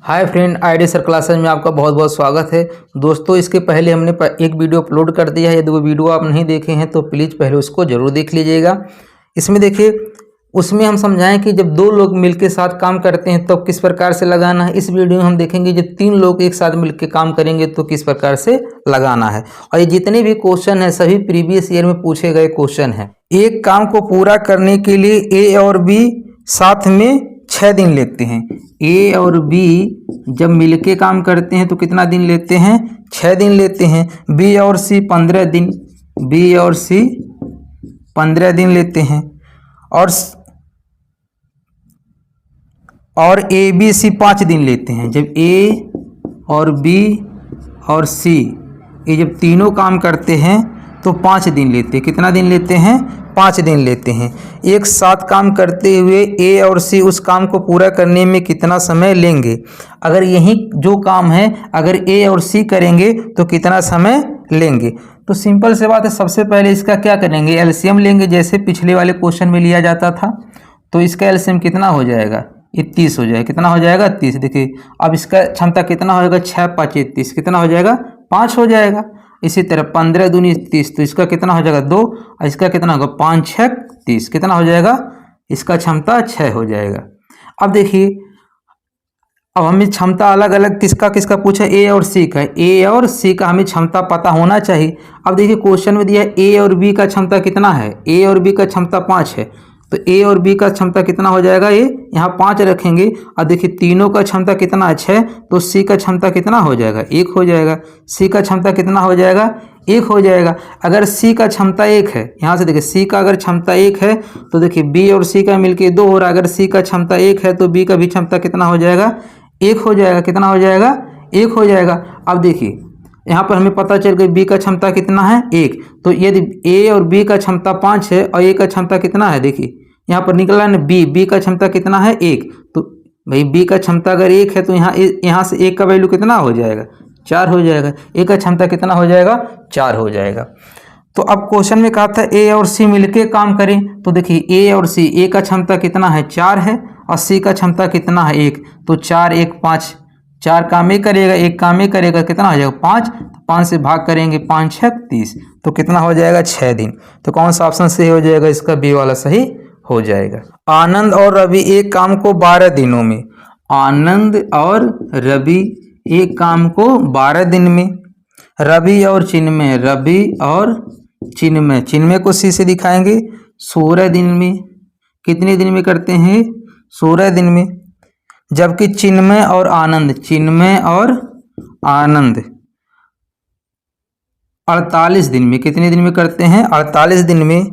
Hi friend, ID sir classes में आपका बहुत बहुत स्वागत है। दोस्तों, इसके पहले हमने एक वीडियो अपलोड कर दिया है। यदि वो वीडियो आप नहीं देखे हैं तो प्लीज़ पहले उसको ज़रूर देख लीजिएगा। इसमें देखिए, उसमें हम समझाएं कि जब दो लोग मिलकर साथ काम करते हैं तो किस प्रकार से लगाना है। इस वीडियो में हम देखेंगे जब तीन लोग एक साथ मिलकर काम करेंगे तो किस प्रकार से लगाना है। और ये जितने भी क्वेश्चन हैं सभी प्रीवियस ईयर में पूछे गए क्वेश्चन हैं। एक काम को पूरा करने के लिए ए और बी साथ में 6 दिन लेते हैं। ए और बी जब मिलके काम करते हैं तो कितना दिन लेते हैं? 6 दिन लेते हैं। बी और सी 15 दिन, बी और सी 15 दिन लेते हैं। और ए बी सी 5 दिन लेते हैं। जब ए और बी और सी ये जब तीनों काम करते हैं तो 5 दिन लेते हैं। कितना दिन लेते हैं? 5 दिन लेते हैं। एक साथ काम करते हुए ए और सी उस काम को पूरा करने में कितना समय लेंगे? अगर यही जो काम है अगर ए और सी करेंगे तो कितना समय लेंगे? तो सिंपल से बात है, सबसे पहले इसका क्या करेंगे? एलसीएम लेंगे, जैसे पिछले वाले क्वेश्चन में लिया जाता था। तो इसका एलसीएम कितना हो जाएगा? ये 30 हो जाएगा। कितना हो जाएगा? 30। देखिए अब इसका क्षमता कितना हो जाएगा? 6 5 30। कितना हो जाएगा? 5 हो जाएगा। इसी तरह 15 दूनी 30, तो इसका कितना हो जाएगा? 2। और इसका कितना होगा? 5 6 30। कितना हो जाएगा? इसका क्षमता 6 हो जाएगा। अब देखिए, अब हमें क्षमता अलग अलग किसका किसका पूछा? ए और सी का। ए और सी का हमें क्षमता पता होना चाहिए। अब देखिए क्वेश्चन में दिया है ए और बी का क्षमता कितना है? ए और बी का क्षमता 5 है। तो ए और बी का क्षमता कितना हो जाएगा? ये यहाँ 5 रखेंगे। और देखिए तीनों का क्षमता कितना है? 6। तो सी का क्षमता कितना हो जाएगा? 1 हो जाएगा। सी का क्षमता कितना हो जाएगा? 1 हो जाएगा। अगर सी का क्षमता 1 है, यहाँ से देखिए सी का अगर क्षमता 1 है तो देखिए बी और सी का मिलके 2 हो रहा है। अगर सी का क्षमता 1 है तो बी का भी क्षमता कितना हो जाएगा? 1 हो जाएगा। कितना हो जाएगा? 1 हो जाएगा। अब देखिए यहाँ पर हमें पता चल गया बी का क्षमता कितना है? 1। तो यदि ए और बी का क्षमता 5 है और ए का क्षमता कितना है? देखिए यहाँ पर निकला ना बी का क्षमता कितना है? 1। तो भाई बी का क्षमता अगर 1 है तो यहाँ से 1 का वैल्यू कितना हो जाएगा? 4 हो जाएगा। ए का क्षमता कितना हो जाएगा? 4 हो जाएगा। तो अब क्वेश्चन में कहा था ए और सी मिलके काम करें। तो देखिए ए और सी, ए का क्षमता कितना है? 4 है। और सी का क्षमता कितना है? 1। तो 4 1 5, 4 काम ही करेगा, 1 काम ही करेगा। कितना हो जाएगा? 5। 5 से भाग करेंगे, 5 6 30। तो कितना हो जाएगा? 6 दिन। तो कौन सा ऑप्शन सही हो जाएगा? इसका बी वाला सही हो जाएगा। आनंद और रवि एक काम को 12 दिनों में। आनंद और रवि एक काम को 12 दिन में। रवि और चिन्मय, रवि और चिन्मय, चिन्मय को सी से दिखाएंगे 16 दिन में। कितने दिन में करते हैं? 16 दिन में। जबकि चिन्मय और आनंद, चिन्मय और आनंद 48 दिन में। कितने दिन में करते हैं? 48 दिन में।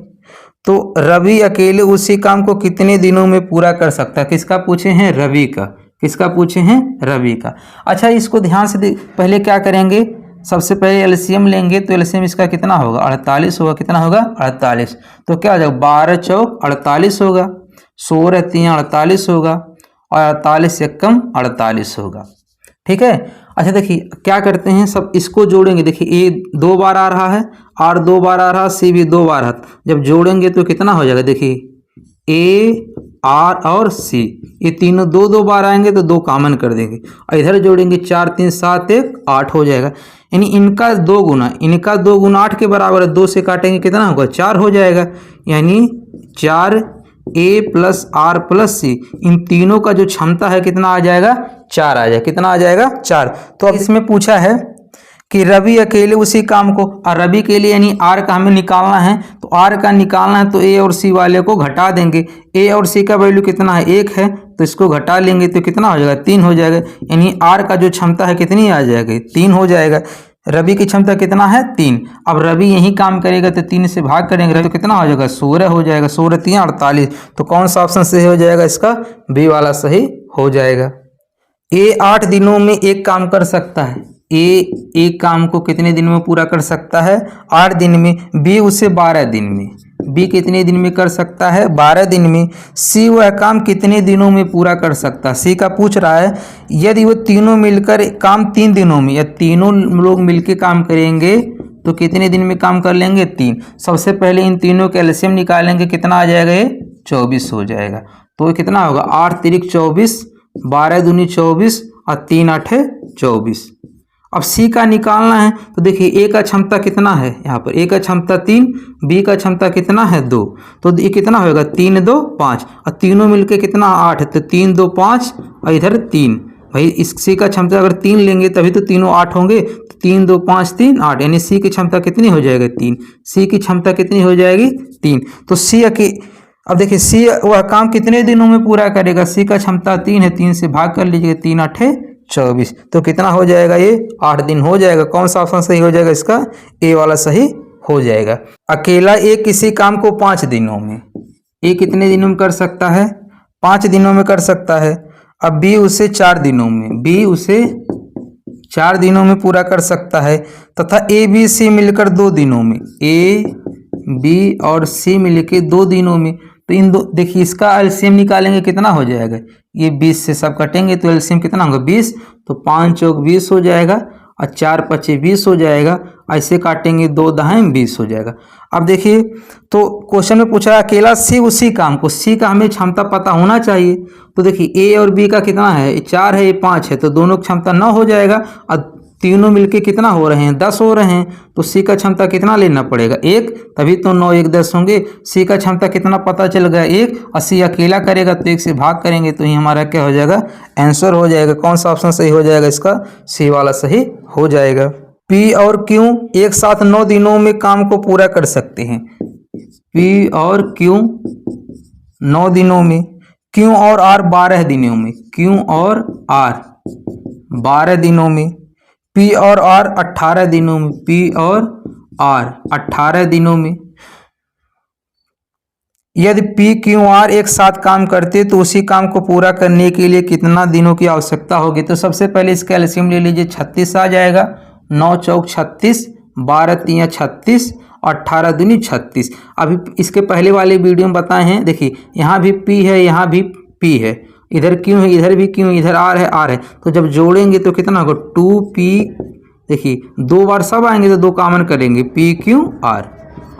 तो रवि अकेले उसी काम को कितने दिनों में पूरा कर सकता है? किसका पूछे हैं? रवि का। किसका पूछे हैं? रवि का। अच्छा, इसको ध्यान से पहले क्या करेंगे? सबसे पहले एलसीएम लेंगे। तो एलसीएम इसका कितना होगा? 48 होगा। कितना होगा? 48। तो क्या हो जाएगा? 12 चौक 48 होगा। 16 3 48 होगा। और 48 से कम 48 होगा। ठीक है। अच्छा देखिए क्या करते हैं, सब इसको जोड़ेंगे। देखिए ए 2 बार आ रहा है, आर 2 बार आ रहा है, सी भी 2 बार है। जब जोड़ेंगे तो कितना हो जाएगा? देखिए ए आर और सी ये तीनों 2 2 बार आएंगे तो 2 कॉमन कर देंगे। और इधर जोड़ेंगे 4 3 7 1 8 हो जाएगा। यानी इनका 2 गुना, इनका 2 गुना 8 के बराबर है। 2 से काटेंगे कितना होगा? 4 हो जाएगा। यानी 4 ए प्लस आर प्लस सी, इन तीनों का जो क्षमता है कितना आ जाएगा? 4 आ जाएगा। कितना आ जाएगा? 4। तो अब इसमें पूछा है कि रवि अकेले उसी काम को, और रवि के लिए यानी आर का हमें निकालना है। तो आर का निकालना है तो ए और सी वाले को घटा देंगे। ए और सी का वैल्यू कितना है? 1 है। तो इसको घटा लेंगे तो कितना हो जाएगा? 3 हो जाएगा। यानी आर का जो क्षमता है कितनी आ जाएगी? 3 हो जाएगा। रवि की क्षमता कितना है? 3। अब रवि यही काम करेगा तो 3 से भाग करेंगे तो कितना हो जाएगा? 16 हो जाएगा। 16 3 48। तो कौन सा ऑप्शन सही हो जाएगा? इसका बी वाला सही हो जाएगा। ए 8 दिनों में एक काम कर सकता है। ए एक काम को कितने दिन में पूरा कर सकता है? 8 दिन में। बी उसे 12 दिन में। बी कितने दिन में कर सकता है? 12 दिन में। सी वह काम कितने दिनों में पूरा कर सकता है? सी का पूछ रहा है यदि वो तीनों मिलकर काम 3 दिनों में, या तीनों लोग मिलकर काम करेंगे तो कितने दिन में काम कर लेंगे? 3। सबसे पहले इन तीनों के एलसीएम निकालेंगे। कितना आ जाएगा? ये 24 हो जाएगा। तो कितना होगा? 8 3 24, 12 दूनी 24 और 3 8 24। अब सी का निकालना है तो देखिए ए का क्षमता कितना है, यहाँ पर ए का क्षमता 3, बी का क्षमता कितना है 2, तो ये कितना होगा 3 2 5 और तीनों मिलके कितना 8, तो 3 2 5 और इधर 3। भाई इस सी का क्षमता अगर 3 लेंगे तभी तो तीनों 8 होंगे, तो 3 2 5 3 8, यानी सी की क्षमता कितनी हो जाएगी 3। सी की क्षमता कितनी हो जाएगी 3। तो सी अब देखिए सी वह काम कितने दिनों में पूरा करेगा, सी का क्षमता 3 है, 3 से भाग कर लीजिएगा, 3 8 24, तो कितना हो जाएगा ये 8 दिन हो जाएगा। कौन सा ऑप्शन सही हो जाएगा इसका, ए वाला सही हो जाएगा। अकेला ए किसी काम को 5 दिनों में, ए कितने दिनों में कर सकता है 5 दिनों में कर सकता है। अब बी उसे 4 दिनों में, बी उसे 4 दिनों में पूरा कर सकता है, तथा ए बी सी मिलकर 2 दिनों में, ए बी और सी मिलकर 2 दिनों में। तो इन दो देखिए इसका एलसीएम निकालेंगे कितना हो जाएगा, ये 20 से सब कटेंगे तो एलसीएम कितना होगा 20, तो 5 चौक 20 हो जाएगा और 4 पचे 20 हो जाएगा, ऐसे काटेंगे 2 दहाई 20 हो जाएगा। अब देखिए तो क्वेश्चन में पूछा अकेला सी उसी काम को, सी का हमें क्षमता पता होना चाहिए। तो देखिए ए और बी का कितना है, 4 है, ये 5 है, तो दोनों क्षमता 9 हो जाएगा और तीनों मिलके कितना हो रहे हैं 10 हो रहे हैं, तो सी का क्षमता कितना लेना पड़ेगा 1, तभी तो 9 1 10 होंगे। सी का क्षमता कितना पता चल गया 1, और सी अकेला करेगा तो 1 से भाग करेंगे, तो ये हमारा क्या हो जाएगा आंसर हो जाएगा। कौन सा ऑप्शन सही हो जाएगा इसका, सी वाला सही हो जाएगा। पी और क्यू एक साथ 9 दिनों में काम को पूरा कर सकते हैं, पी और क्यू 9 दिनों में, क्यू और आर 12 दिनों में, क्यू और आर 12 दिनों में, पी और आर 18 दिनों में, पी और आर 18 दिनों में। यदि पी क्यू आर एक साथ काम करते तो उसी काम को पूरा करने के लिए कितना दिनों की आवश्यकता होगी। तो सबसे पहले इसका एलसीएम ले लीजिए, 36 आ जाएगा, 9 चौक 36, 12 तिया 36 और 18 दूनी 36। अभी इसके पहले वाले वीडियो में बताए हैं, देखिए यहाँ भी पी है, यहाँ भी पी है, इधर क्यों है, इधर भी क्यों, इधर आर है, आर है, तो जब जोड़ेंगे तो कितना होगा 2p, देखिए 2 बार सब आएंगे तो 2 कॉमन करेंगे, पी क्यू आर,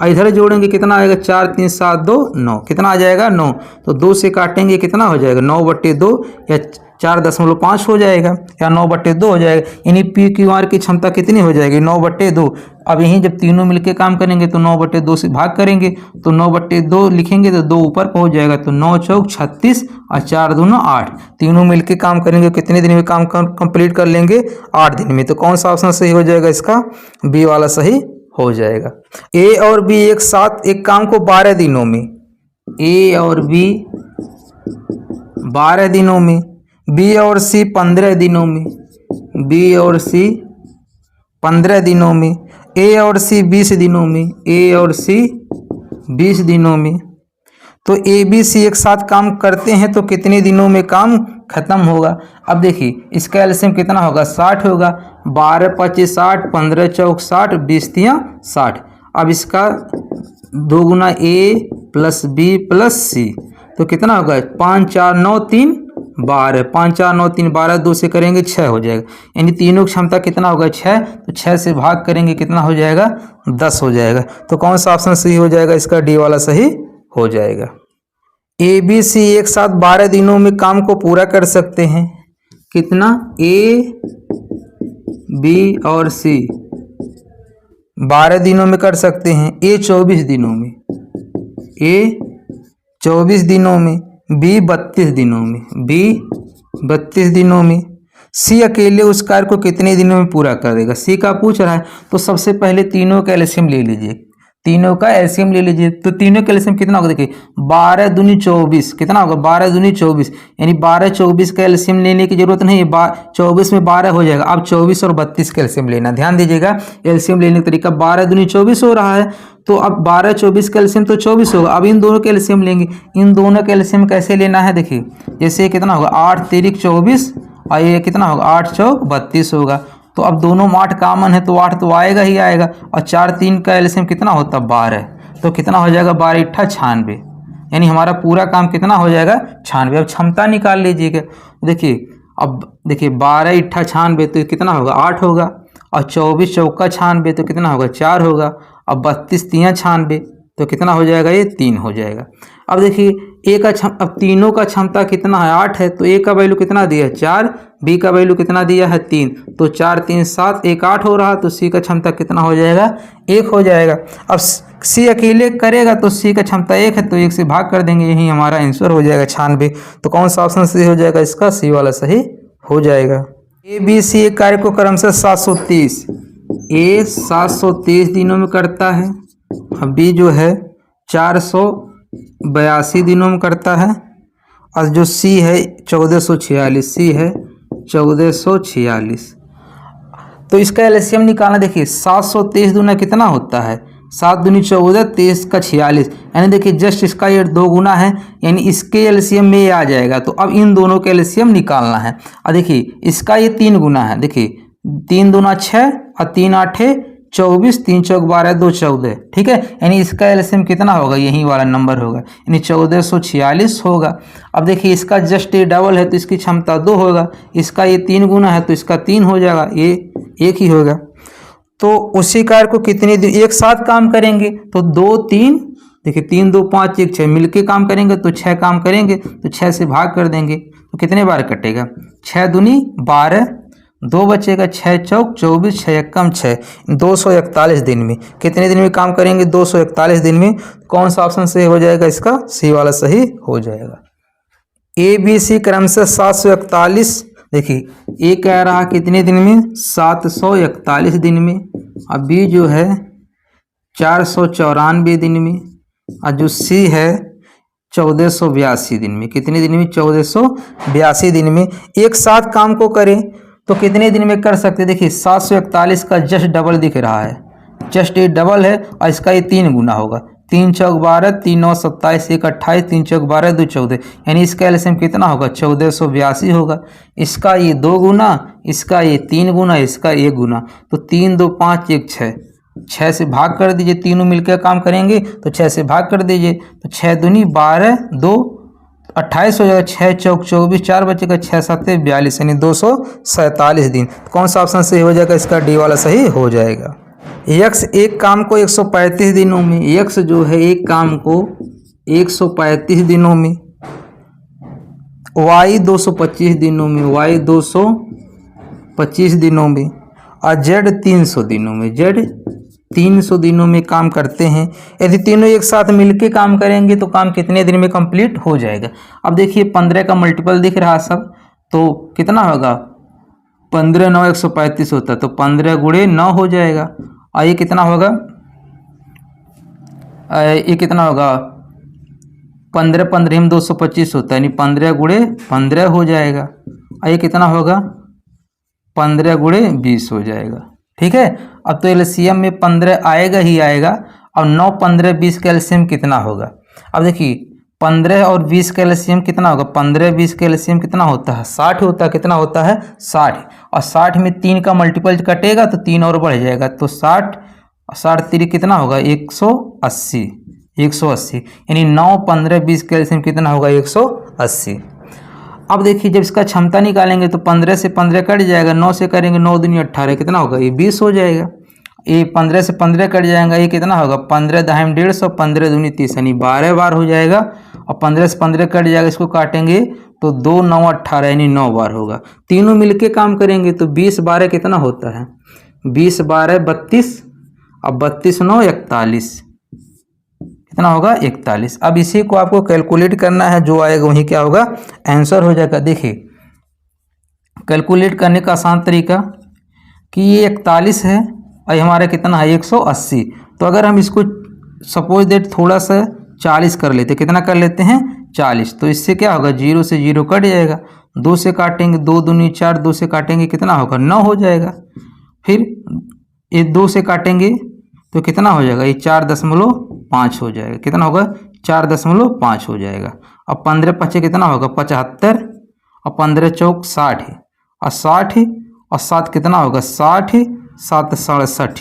और इधर जोड़ेंगे कितना आएगा 4 3 7 2 9, कितना आ जाएगा 9, तो 2 से काटेंगे कितना हो जाएगा 9/2 या 4.5 हो जाएगा, या 9/2 हो जाएगा, यानी पी क्यू आर की क्षमता कितनी हो जाएगी 9/2। अब यहीं जब तीनों मिलके काम करेंगे तो 9/2 से भाग करेंगे, तो 9/2 लिखेंगे तो 2 ऊपर पहुंच जाएगा, तो 9 चौक 36 और 4 दूना 8, तीनों मिलके काम करेंगे कितने दिन में काम कंप्लीट कर लेंगे 8 दिन में। तो कौन सा ऑप्शन सही हो जाएगा इसका, बी वाला सही हो जाएगा। ए और बी एक साथ एक काम को 12 दिनों में, ए और बी 12 दिनों में, बी और सी 15 दिनों में, बी और सी 15 दिनों में, ए और सी 20 दिनों में, ए और सी 20 दिनों में। तो ए बी सी एक साथ काम करते हैं तो कितने दिनों में काम खत्म होगा। अब देखिए इसका एलसीएम कितना होगा 60 होगा, 12 25 60, 15 चौक 60, 20 तिया 60। अब इसका 2 गुना ए प्लस बी प्लस सी, तो कितना होगा 5 4 9 3 12, 5 4 9 3 12, 2 से करेंगे 6 हो जाएगा, यानी तीनों क्षमता कितना होगा 6, तो 6 से भाग करेंगे कितना हो जाएगा 10 हो जाएगा। तो कौन सा ऑप्शन सही हो जाएगा इसका, डी वाला सही हो जाएगा। ए बी सी एक साथ 12 दिनों में काम को पूरा कर सकते हैं, कितना ए बी और सी 12 दिनों में कर सकते हैं, ए 24 दिनों में, ए 24 दिनों में, बी 32 दिनों में, बी 32 दिनों में। सी अकेले उस कार्य को कितने दिनों में पूरा कर देगा, सी का पूछ रहा है। तो सबसे पहले तीनों का एलसीएम ले लीजिए, तीनों का एलसीएम ले लीजिए, तो तीनों का एलसीएम कितना होगा देखिए 12 दूनी 24, कितना होगा 12 दूनी 24, यानी 12 24 का एलसीएम लेने की जरूरत नहीं है, 24 में 12 हो जाएगा। अब 24 और 32 का एलसीएम लेना, ध्यान दीजिएगा एलसीएम लेने का तरीका, 12 दूनी 24 हो रहा है, तो अब 12 24 का एलसीएम तो 24 होगा। अब इन दोनों का एलसीएम लेंगे, इन दोनों का एलसीएम कैसे लेना है देखिए, जैसे कितना होगा 8 3 24 और ये कितना होगा 8 चौक 32 होगा, तो अब दोनों में 8 कॉमन है तो 8 तो आएगा ही आएगा, और 4 3 का एलसीएम कितना होता है 12, तो कितना हो जाएगा 12 × 96, यानी हमारा पूरा काम कितना हो जाएगा 96। अब क्षमता निकाल लीजिएगा, देखिए अब देखिए 12 × 96 तो कितना होगा 8 होगा, और 24 चौका 96 तो कितना होगा 4 होगा, अब 32 तिया 96 तो कितना हो जाएगा ये 3 हो जाएगा। अब देखिए ए का अब तीनों का क्षमता कितना है 8 है, तो ए का वैल्यू कितना दिया है 4, बी का वैल्यू कितना दिया है 3, तो 4 3 7 1 8 हो रहा, तो सी का क्षमता कितना हो जाएगा 1 हो जाएगा। अब सी अकेले करेगा तो सी का क्षमता 1 है, तो 1 से भाग कर देंगे, यही हमारा आंसर हो जाएगा 96। तो कौन सा ऑप्शन सही हो जाएगा इसका, सी वाला सही हो जाएगा। ए बी सी एक कार्य को क्रमशः 730 ए 730 दिनों में करता है, अब बी जो है 482 दिनों में करता है, और जो सी है 1446, सी है 1446। तो इसका एलसीएम निकालना, देखिए 723 दूना कितना होता है 7 दूनी 14, 23 का 46, यानी देखिए जस्ट इसका ये 2 गुना है, यानी इसके एलसीएम में ये आ जाएगा। तो अब इन दोनों के एलसीएम निकालना है। और देखिए इसका ये 3 गुना है, देखिए 3 दूना 6 और 3 8 24, 3 चौक 12, 2 14, ठीक है, यानी इसका एलसीएम कितना होगा, यही वाला नंबर होगा, यानी 1446 होगा। अब देखिए इसका जस्ट ये डबल है तो इसकी क्षमता 2 होगा, इसका ये 3 गुना है तो इसका 3 हो जाएगा, ये 1 ही होगा। तो उसी कार्य को कितने दिन एक साथ काम करेंगे, तो 2 3, देखिए 3 2 5 1 6 मिलके काम करेंगे तो 6 काम करेंगे, तो 6 से भाग कर देंगे तो कितने बार कटेगा, 6 दूनी 12, 2 बचेगा, 6 चौक 24, 6 एकम 6, 241 दिन में। कितने दिन में काम करेंगे 241 दिन में। कौन सा ऑप्शन सही हो जाएगा इसका, सी वाला सही हो जाएगा। ए बी सी क्रमशः 741, देखिए ए कह रहा कितने दिन में 741 दिन में, अब बी जो है 494 दिन में, और जो सी है 1482 दिन में। कितने दिन में 1482 दिन में। एक साथ काम को करें तो कितने दिन में कर सकते, देखिए 741 का जस्ट डबल दिख रहा है, जस्ट ये डबल है, और इसका ये 3 गुना होगा, 3 चौक 12, 3 9 27, 1 28, 3 चौक 12, 2 14, यानी इसका एलसीएम कितना होगा 1482 होगा। इसका ये 2 गुना, इसका ये 3 गुना, इसका 1 गुना, तो 3 2 5 1 6, 6 से भाग कर दीजिए, तीनों मिलकर काम करेंगे तो 6 से भाग कर दीजिए, तो 6 दूनी 12, 2 28 हो जाएगा, 6 चौक 24, 4 बचेगा, 6 7 42, यानी 247 दिन। कौन सा ऑप्शन सही हो जाएगा इसका, डी वाला सही हो जाएगा। यक्स एक काम को 135 दिनों में, यक्स जो है एक काम को 135 दिनों में, वाई 225 दिनों में, वाई 225 दिनों में, और जेड 300 दिनों में, जेड 300 दिनों में काम करते हैं। यदि तीनों एक साथ मिलके काम करेंगे तो काम कितने दिन में कंप्लीट हो जाएगा। अब देखिए 15 का मल्टीपल दिख रहा सब, तो कितना होगा 15 9 135 होता है, तो 15 गुणे 9 हो जाएगा, और ये कितना होगा, ये कितना होगा 15 15 225 होता है, यानी 15 गुणे 15 हो जाएगा, और ये कितना होगा 15 गुणे 20 हो जाएगा, ठीक है। अब तो एलसीएम में 15 आएगा ही आएगा, और 9 15 20 का एलसीएम कितना होगा। अब देखिए 15 और 20 का एलसीएम कितना होगा, 15 20 का एलसीएम कितना होता है 60 होता है, कितना होता है 60, और 60 में 3 का मल्टीपल कटेगा तो 3 और बढ़ जाएगा, तो 60 60 3 कितना होगा 180, 180, यानी 9 15 20 का एलसीएम कितना होगा 180। अब देखिए जब इसका क्षमता निकालेंगे तो 15 से 15 कट जाएगा, 9 से करेंगे 9 दूनी 18, कितना होगा ये 20 हो जाएगा। ये 15 से 15 कट जाएगा, ये कितना होगा 15 दहाई 150, 15 दूनी 30, यानी 12 बार हो जाएगा, और 15 से 15 कट जाएगा, इसको काटेंगे तो 2 9 18, यानी 9 बार होगा। तीनों मिलके काम करेंगे तो 20 12 कितना होता है 20 12 32, और 32 9 41, कितना होगा 41। अब इसी को आपको कैलकुलेट करना है, जो आएगा वही क्या होगा आंसर हो जाएगा। देखिए कैलकुलेट करने का आसान तरीका कि ये 41 है और हमारा कितना है 180, तो अगर हम इसको सपोज दैट थोड़ा सा 40 कर लेते, कितना कर लेते हैं 40, तो इससे क्या होगा 0 से 0 कट जाएगा, 2 से काटेंगे 2 दूनी 4, 2 से काटेंगे कितना होगा 9 हो जाएगा, फिर ये 2 से काटेंगे तो कितना हो जाएगा ये 4.5 हो जाएगा, कितना होगा 4.5 हो जाएगा। अब 15 5 कितना होगा 75, और 15 चौक 60, और 60 और 7 कितना होगा 60, 7 67,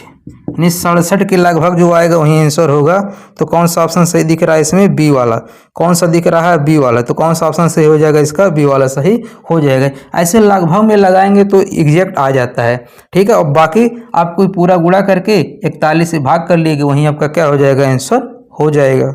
यानी 67 के लगभग जो आएगा वही आंसर होगा। तो कौन सा ऑप्शन सही दिख रहा है इसमें, बी वाला। कौन सा दिख रहा है बी वाला, तो कौन सा ऑप्शन सही हो जाएगा इसका, बी वाला सही हो जाएगा। ऐसे लगभग में लगाएंगे तो एग्जैक्ट आ जाता है, ठीक है। और बाकी आपको पूरा गुणा करके 41 से भाग कर लीजिए, वहीं आपका क्या हो जाएगा आंसर हो जाएगा।